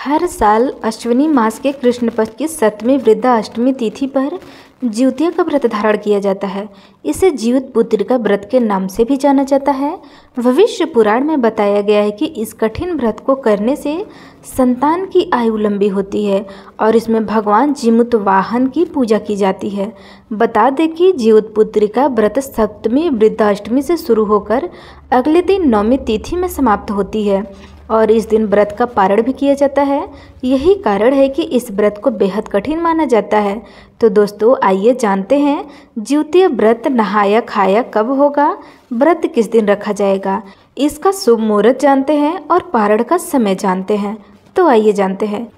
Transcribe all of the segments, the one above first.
हर साल अश्विनी मास के कृष्ण पक्ष की 7वीं वृद्धा अष्टमी तिथि पर जिउतिया का व्रत धारण किया जाता है। इसे जीवित पुत्री का व्रत के नाम से भी जाना जाता है। भविष्य पुराण में बताया गया है कि इस कठिन व्रत को करने से संतान की आयु लंबी होती है और इसमें भगवान जीमूत वाहन की पूजा की जाती है। बता दें कि जीवित पुत्री का व्रत 7वीं वृद्धाष्टमी से शुरू होकर अगले दिन 9वीं तिथि में समाप्त होती है और इस दिन व्रत का पारण भी किया जाता है। यही कारण है कि इस व्रत को बेहद कठिन माना जाता है। तो दोस्तों आइए जानते हैं जिउतिया व्रत नहाया खाया कब होगा, व्रत किस दिन रखा जाएगा, इसका शुभ मुहूर्त जानते हैं और पारण का समय जानते हैं। तो आइए जानते हैं।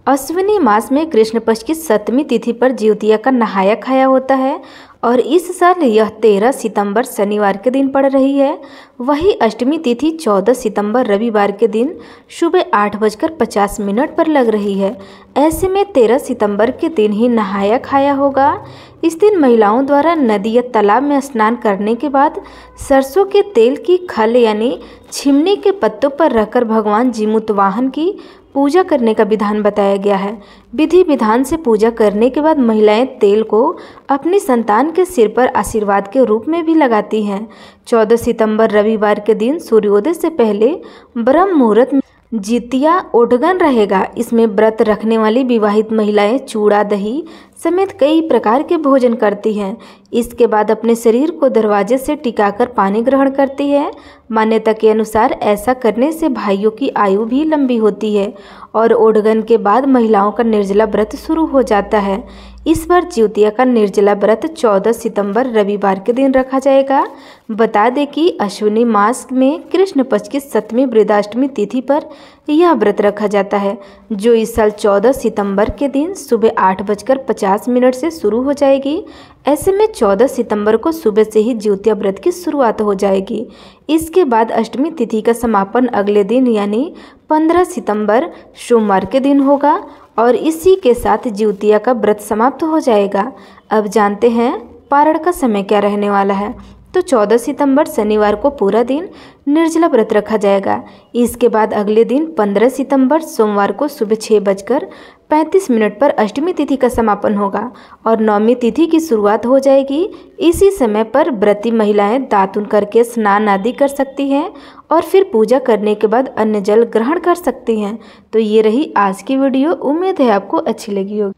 अश्विनी मास में कृष्ण पक्ष की 7वीं तिथि पर जिउतिया का नहाया खाया होता है और इस साल यह 13 सितंबर शनिवार के दिन पड़ रही है। वही अष्टमी तिथि 14 सितंबर रविवार के दिन सुबह 8:50 पर लग रही है। ऐसे में 13 सितंबर के दिन ही नहाया खाया होगा। इस दिन महिलाओं द्वारा नदी या तालाब में स्नान करने के बाद सरसों के तेल की खल यानी छिमनी के पत्तों पर रखकर भगवान जीमूत वाहन की पूजा करने का विधान बताया गया है। विधि विधान से पूजा करने के बाद महिलाएं तेल को अपनी संतान के सिर पर आशीर्वाद के रूप में भी लगाती हैं। 14 सितंबर रविवार के दिन सूर्योदय से पहले ब्रह्म मुहूर्त में जितिया ओठगन रहेगा। इसमें व्रत रखने वाली विवाहित महिलाएं चूड़ा दही समेत कई प्रकार के भोजन करती हैं। इसके बाद अपने शरीर को दरवाजे से टिकाकर पानी ग्रहण करती है। मान्यता के अनुसार ऐसा करने से भाइयों की आयु भी लंबी होती है और ओठगन के बाद महिलाओं का निर्जला व्रत शुरू हो जाता है। इस बार जिउतिया का निर्जला व्रत 14 सितंबर रविवार के दिन रखा जाएगा। बता दें कि अश्विनी मास में कृष्ण पक्ष की 7वीं वृद्धाष्टमी तिथि पर यह व्रत रखा जाता है, जो इस साल 14 सितंबर के दिन सुबह 8:50 से शुरू हो जाएगी। ऐसे में 14 सितंबर को सुबह से ही जिउतिया व्रत की शुरुआत हो जाएगी। इसके बाद अष्टमी तिथि का समापन अगले दिन यानी 15 सितंबर सोमवार के दिन होगा और इसी के साथ जिउतिया का व्रत समाप्त हो जाएगा। अब जानते हैं पारण का समय क्या रहने वाला है। तो 14 सितंबर शनिवार को पूरा दिन निर्जला व्रत रखा जाएगा। इसके बाद अगले दिन 15 सितंबर सोमवार को सुबह 6:35 पर अष्टमी तिथि का समापन होगा और 9वीं तिथि की शुरुआत हो जाएगी। इसी समय पर व्रती महिलाएं दातुन करके स्नान आदि कर सकती हैं और फिर पूजा करने के बाद अन्न जल ग्रहण कर सकती हैं। तो ये रही आज की वीडियो। उम्मीद है आपको अच्छी लगी होगी।